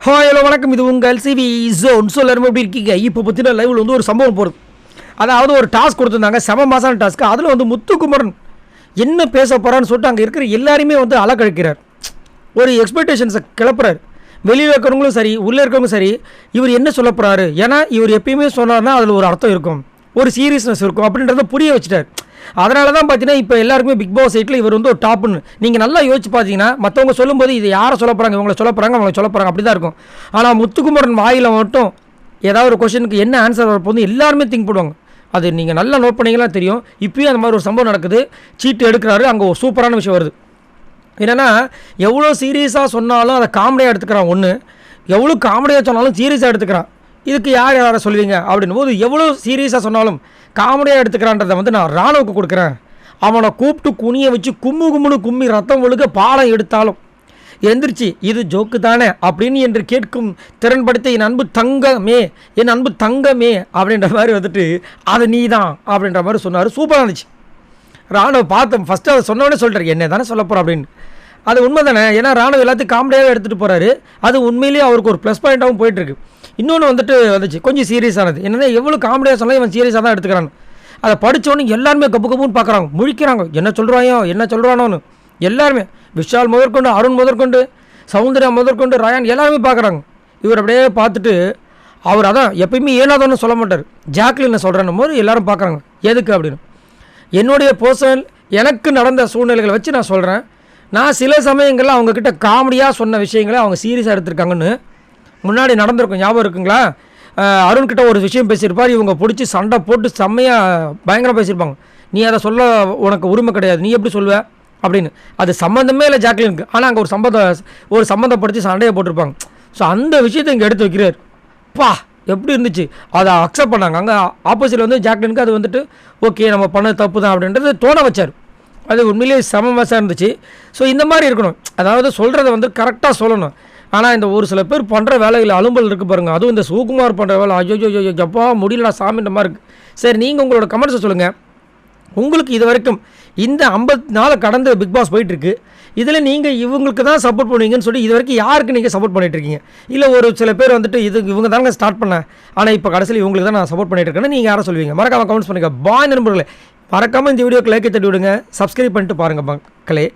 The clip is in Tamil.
ஹாய் ஹலோ வணக்கம். இது உங்கள் சிவி ஜோன். எல்லாரும் எப்படி இருக்கீங்க? இப்போ பார்த்தீங்கன்னா லைவில் வந்து ஒரு சம்பவம் போகிறது. அதாவது ஒரு டாஸ்க் கொடுத்துருந்தாங்க, செம மாசான டாஸ்க்கு. அதில் வந்து முத்துக்குமரன் என்ன பேச போகிறான்னு சொல்லிட்டு அங்கே இருக்கிற எல்லாருமே வந்து அலக்கழிக்கிறார். ஒரு எக்ஸ்பெக்டேஷன்ஸை கிளப்புறாரு. வெளியில் இருக்கிறவங்களும் சரி, உள்ளே இருக்கிறவங்களும் சரி, இவர் என்ன சொல்ல போகிறாரு, ஏன்னா இவர் எப்பயுமே சொன்னார்னா அதில் ஒரு அர்த்தம் இருக்கும், ஒரு சீரியஸ்னஸ் இருக்கும் அப்படின்றத புரிய வச்சுட்டார். அதனால தான் பார்த்தீங்கன்னா இப்போ எல்லாருக்குமே பிக் பாஸ் 8 இவர் வந்து ஒரு டாப்னு நீங்கள் நல்லா யோசிச்சு பார்த்தீங்கன்னா, மற்றவங்க சொல்லும்போது இது யாரை சொல்ல போகிறாங்க, இவங்களை சொல்ல போகிறாங்க, அவங்களை சொல்ல போகிறாங்க, அப்படி தான் இருக்கும். ஆனால் முத்துக்குமரன் வாயில் மட்டும் ஏதாவது ஒரு கொஸ்டினுக்கு என்ன ஆன்சர் வரப்போது எல்லாருமே திங்க் பண்ணுவாங்க. அது நீங்கள் நல்லா நோட் பண்ணிங்கன்னா தெரியும். இப்போயும் அந்த மாதிரி ஒரு சம்பவம் நடக்குது. சீட்டு எடுக்கிறாரு, அங்கே ஒரு சூப்பரான விஷயம் வருது. என்னென்னா, எவ்வளோ சீரியஸாக சொன்னாலும் அதை காமெடியாக எடுத்துக்கிறான். ஒன்று, எவ்வளோ காமெடியாக சொன்னாலும் சீரியஸாக எடுத்துக்கிறான். இதுக்கு யாரை சொல்லுவீங்க அப்படின்னும் போது, எவ்வளோ சீரியஸாக சொன்னாலும் காமெடியாக எடுத்துக்கிறான்றதை வந்து நான் ராணுவுக்கு கொடுக்குறேன். அவனை கூப்பிட்டு குனியை வச்சு கும்முன்னு கும்மி ரத்தம் ஒழுக பாடம் எடுத்தாலும் எந்திரிச்சு இது ஜோக்கு தானே அப்படின்னு என்று கேட்கும் திறன்படுத்த என் அன்பு தங்கமே, என் அன்பு தங்கமே அப்படின்ற மாதிரி வந்துட்டு அது நீ தான் அப்படின்ற மாதிரி சொன்னார். சூப்பராக இருந்துச்சு. ராணுவ பார்த்தோம். ஃபஸ்ட்டு அதை சொன்னோடனே சொல்கிறார், என்ன தானே சொல்ல போகிறோம் அப்படின்னு. அது உண்மை தானே. ஏன்னா ராணுவ எல்லாத்தையும் காமெடியாகவே எடுத்துகிட்டு போகிறாரு. அது உண்மையிலேயே அவருக்கு ஒரு ப்ளஸ் பாயிண்ட்டாகவும் போயிட்டுருக்கு. இன்னொன்று வந்துச்சு கொஞ்சம் சீரியஸானது. என்னென்னா, எவ்வளோ காமெடியாக சொன்னால் இவன் சீரியஸாக தான் எடுத்துக்கிறான். அதை படித்தோன்னு எல்லாருமே கப்பு கப்புன்னு பார்க்குறாங்க, முழிக்கிறாங்க, என்ன சொல்கிறானோன்னு எல்லாருமே. விஷால் முதற்கொண்டு, அருண் முதற்கொண்டு, சௌந்தர்யா முதற்கொண்டு, ராயான் எல்லாருமே பார்க்குறாங்க. இவர் அப்படியே பார்த்துட்டு அவர் அதான் எப்பயுமே ஏனாதோன்னு சொல்ல மாட்டார். ஜாக்லின்னு சொல்கிறேன்னும் போது எல்லோரும் பார்க்குறாங்க, எதுக்கு அப்படின்னு. என்னுடைய பர்சனல் எனக்கு நடந்த சூழ்நிலைகளை வச்சு நான் சொல்கிறேன். நான் சில சமயங்களில் அவங்கக்கிட்ட காமெடியாக சொன்ன விஷயங்களை அவங்க சீரியஸாக எடுத்திருக்காங்கன்னு முன்னாடி நடந்திருக்கும். ஞாபகம் இருக்குங்களா? அருண்கிட்ட ஒரு விஷயம் பேசியிருப்பார். இவங்க பிடிச்சி சண்டை போட்டு செம்மையாக பயங்கரம் பேசியிருப்பாங்க. நீ அதை சொல்ல உனக்கு உரிமை கிடையாது, நீ எப்படி சொல்லுவ அப்படின்னு. அது சம்மந்தமே இல்லை ஜாக்லினுக்கு. ஆனால் அங்கே ஒரு சம்மந்தப்படுத்தி சண்டையை போட்டிருப்பாங்க. ஸோ அந்த விஷயத்தை இங்கே எடுத்து வைக்கிறார். பா எப்படி இருந்துச்சு, அதை அக்செப்ட் பண்ணாங்க. அங்கே ஆப்போசிட்டில் வந்து ஜாக்லினுக்கு அது வந்துட்டு ஓகே நம்ம பண்ண தப்பு தான் அப்படின்றது தோண வச்சார். அது உண்மையிலேயே சமமாசாக இருந்துச்சு. ஸோ இந்த மாதிரி இருக்கணும். அதாவது சொல்கிறத வந்து கரெக்டாக சொல்லணும். ஆனால் இந்த ஒரு சில பேர் பண்ணுற வேலையில் அலும்பல் இருக்குது பாருங்கள். அதுவும் இந்த சுகுமார் பண்ணுற வேலை, ஐயோ எப்பா முடியலடா சாமின்ற மாதிரி இருக்குது. சரி, நீங்கள் உங்களோட கமெண்ட்ஸை சொல்லுங்கள். உங்களுக்கு இது வரைக்கும் இந்த 50 நாள் கடந்து பிக் பாஸ் போயிட்டுருக்கு. இதில் நீங்கள் இவங்களுக்கு தான் சப்போர்ட் பண்ணுவீங்கன்னு சொல்லி இது வரைக்கும் யாருக்கு நீங்கள் சப்போர்ட் பண்ணிகிட்ருக்கீங்க? இல்லை ஒரு சில பேர் வந்துட்டு இவங்க தாங்க ஸ்டார்ட் பண்ணேன், ஆனால் இப்போ கடைசியில் இவங்களுக்கு தான் நான் சப்போர்ட் பண்ணிட்டு இருக்கேன்னு நீங்கள் யாரை சொல்லுவீங்க? மறக்காமல் கமெண்ட்ஸ் பண்ணுங்கள். பாய் நண்பர்களே, மறக்காமல் இந்த வீடியோக்கு லைக்கை தட்டி விடுங்க. சப்ஸ்கிரைப் பண்ணிட்டு பாருங்கள் மக்களே.